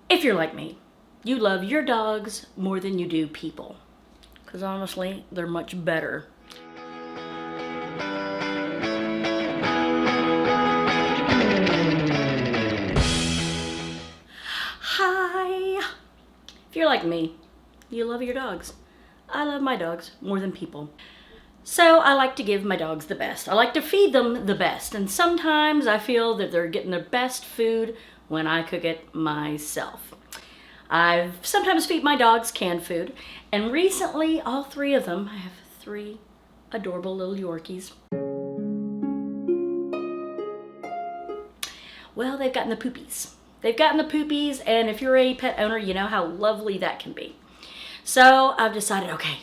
If you're like me, you love your dogs more than you do people. Because honestly, they're much better. Hi! If you're like me, you love your dogs. I love my dogs more than people. So I like to give my dogs the best. I like to feed them the best. And sometimes I feel that they're getting their best food when I cook it myself. I sometimes feed my dogs canned food. And recently, all three of them, I have three adorable little Yorkies. Well, they've gotten the poopies. They've gotten the poopies, and if you're a pet owner, you know how lovely that can be. So I've decided, okay,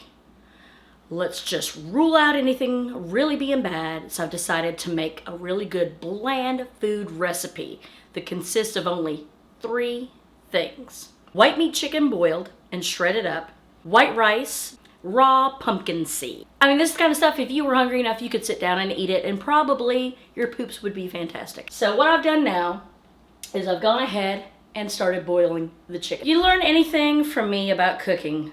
let's just rule out anything really being bad. So I've decided to make a really good bland food recipe that consists of only 3 things. White meat chicken boiled and shredded up, white rice, raw pumpkin seed. I mean, this is the kind of stuff, if you were hungry enough, you could sit down and eat it, and probably your poops would be fantastic. So what I've done now is I've gone ahead and started boiling the chicken. You learn anything from me about cooking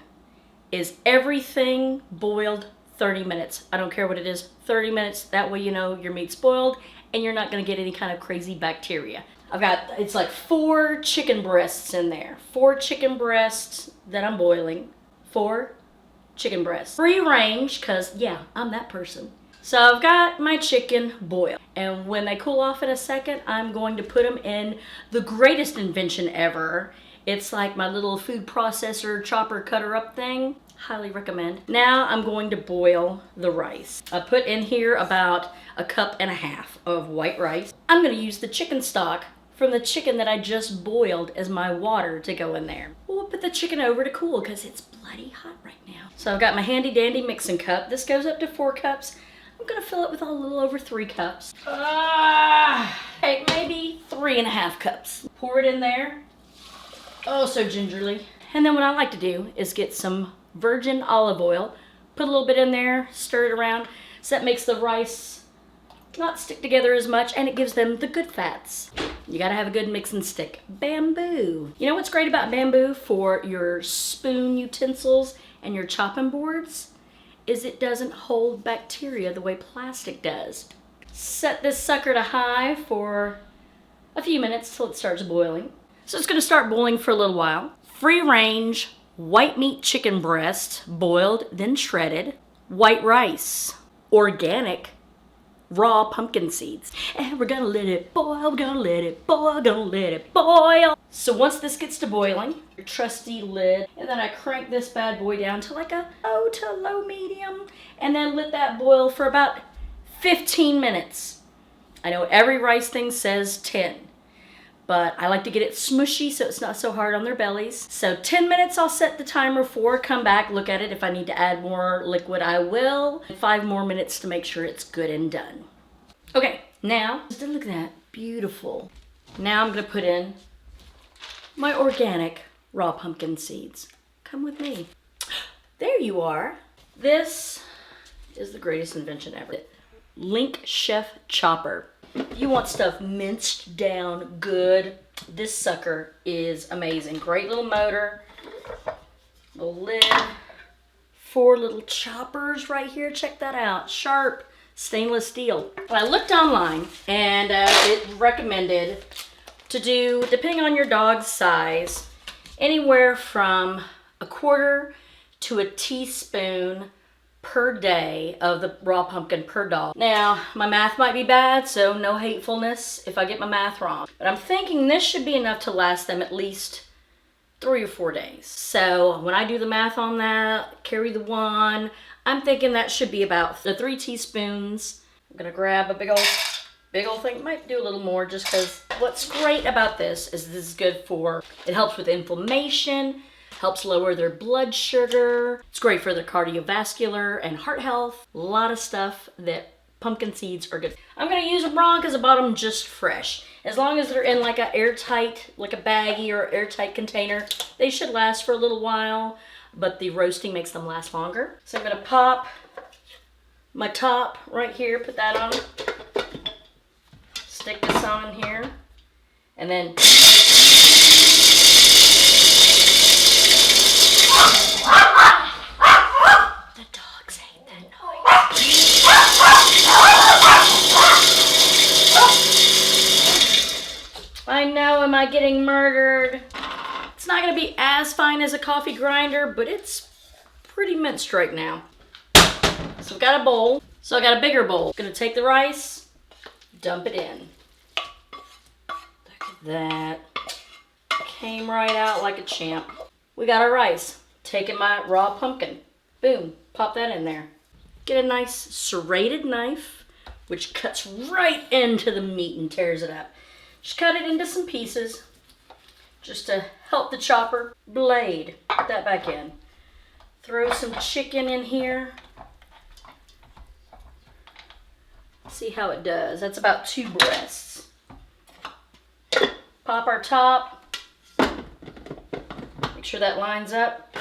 is everything boiled 30 minutes. I don't care what it is, 30 minutes. That way you know your meat's boiled and you're not gonna get any kind of crazy bacteria. I've got, it's like 4 chicken breasts in there. 4 chicken breasts that I'm boiling. 4 chicken breasts. Free range, cause yeah, I'm that person. So I've got my chicken boiled. And when they cool off in a second, I'm going to put them in the greatest invention ever. It's like my little food processor, chopper, cutter up thing. Highly recommend. Now I'm going to boil the rice. I put in here about 1.5 cups of white rice. I'm gonna use the chicken stock from the chicken that I just boiled as my water to go in there. We'll put the chicken over to cool because it's bloody hot right now. So I've got my handy dandy mixing cup. This goes up to 4 cups. I'm gonna fill it with a little over 3 cups. Hey, maybe 3.5 cups. Pour it in there. Oh, so gingerly. And then what I like to do is get some virgin olive oil, put a little bit in there, stir it around, so that makes the rice not stick together as much, and it gives them the good fats. You gotta have a good mixing stick. Bamboo. You know what's great about bamboo for your spoon utensils and your chopping boards? Is it doesn't hold bacteria the way plastic does. Set this sucker to high for a few minutes till it starts boiling. So it's gonna start boiling for a little while. Free range white meat chicken breast, boiled then shredded. White rice, organic raw pumpkin seeds. And we're gonna let it boil, we're gonna let it boil, gonna let it boil. So once this gets to boiling, your trusty lid, and then I crank this bad boy down to like a low to low medium, and then let that boil for about 15 minutes. I know every rice thing says 10, but I like to get it smushy so it's not so hard on their bellies. So 10 minutes I'll set the timer for, come back, look at it. If I need to add more liquid, I will. 5 more minutes to make sure it's good and done. Okay, now, look at that, beautiful. Now I'm gonna put in my organic raw pumpkin seeds. Come with me. There you are. This is the greatest invention ever. Link Chef Chopper. You want stuff minced down good. This sucker is amazing. Great little motor, little lid, 4 little choppers right here. Check that out. Sharp stainless steel. Well, I looked online and it recommended to do, depending on your dog's size, anywhere from 1/4 to a teaspoon per day of the raw pumpkin per dog. Now, my math might be bad, so no hatefulness if I get my math wrong. But I'm thinking this should be enough to last them at least 3 or 4 days. So when I do the math on that, carry the 1, I'm thinking that should be about the 3 teaspoons. I'm gonna grab a big old thing. Might do a little more just because what's great about this is good for, it helps with inflammation, helps lower their blood sugar. It's great for their cardiovascular and heart health. A lot of stuff that pumpkin seeds are good. I'm gonna use them raw because I bought them just fresh. As long as they're in like a airtight, like a baggie or airtight container, they should last for a little while, but the roasting makes them last longer. So I'm gonna pop my top right here, put that on, stick this on here, and then I getting murdered? It's not gonna be as fine as a coffee grinder, but it's pretty minced right now. So I've got a bowl. So I got a bigger bowl. Gonna take the rice, dump it in. Look at that. Came right out like a champ. We got our rice. Taking my raw pumpkin. Boom, pop that in there. Get a nice serrated knife, which cuts right into the meat and tears it up. Just cut it into some pieces, just to help the chopper blade. Put that back in. Throw some chicken in here. See how it does. That's about 2 breasts. Pop our top. Make sure that lines up.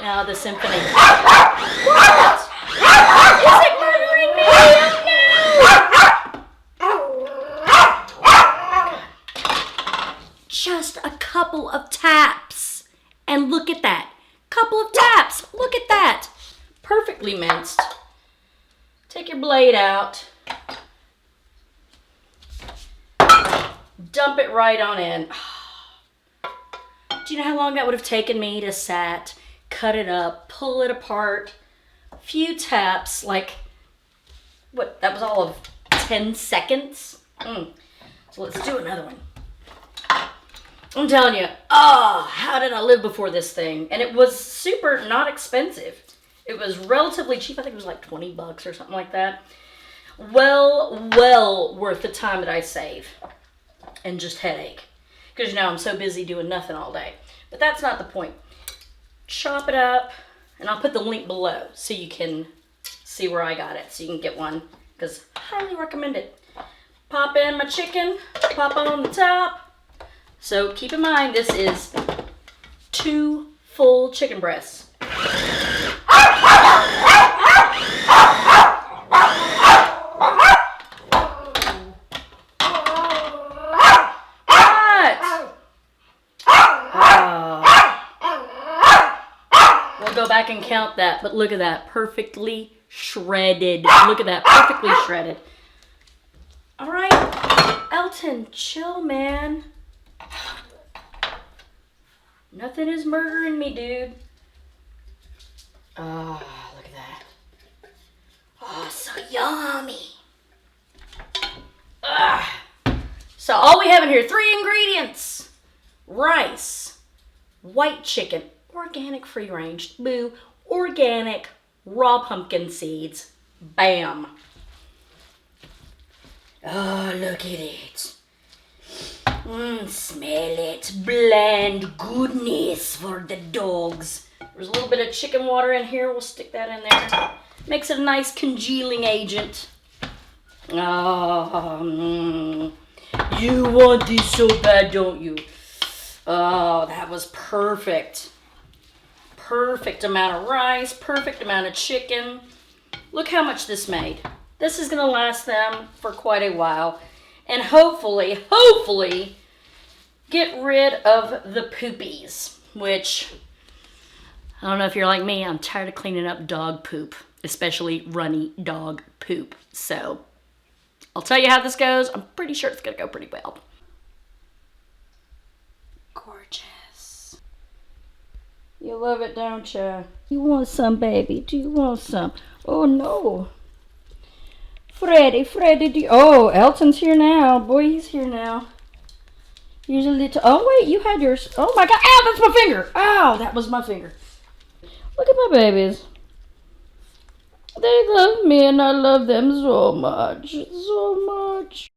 Now the symphony. What? Is it murdering me? Oh, no! Just a couple of taps. And look at that. Couple of taps. Look at that. Perfectly minced. Take your blade out. Dump it right on in. Do you know how long that would have taken me to sat, cut it up, pull it apart? A few taps, like, what, that was all of 10 seconds? So let's do another one. I'm telling you, how did I live before this thing? And it was super not expensive. It was relatively cheap. I think it was like 20 bucks or something like that. Well worth the time that I save. And just headache. Because, you know, I'm so busy doing nothing all day. But that's not the point. Chop it up. And I'll put the link below so you can see where I got it. So you can get one. Because I highly recommend it. Pop in my chicken. Pop on the top. So keep in mind, this is 2 full chicken breasts. Back and count that, but look at that, perfectly shredded. Look at that, perfectly shredded. All right, Eidson, chill, man. Nothing is murdering me, dude. Oh, look at that. Oh, so yummy. So all we have in here, 3 ingredients. Rice, white chicken, organic free range, boo, organic raw pumpkin seeds, bam. Oh, look at it. Smell it, bland goodness for the dogs. There's a little bit of chicken water in here, we'll stick that in there. Makes it a nice congealing agent. Oh, you want this so bad, don't you? Oh, that was perfect. Perfect amount of rice, perfect amount of chicken. Look how much this made. This is gonna last them for quite a while. And hopefully, get rid of the poopies, which, I don't know if you're like me, I'm tired of cleaning up dog poop, especially runny dog poop. So, I'll tell you how this goes. I'm pretty sure it's gonna go pretty well. Gorgeous. You love it, don't you? You want some, baby? Do you want some? Oh, no. Freddy, oh, Eilson's here now. Boy, he's here now. Here's a little, oh, wait, you had yours. Oh, my God. Ow, that's my finger. Ow, that was my finger. Look at my babies. They love me, and I love them so much. So much.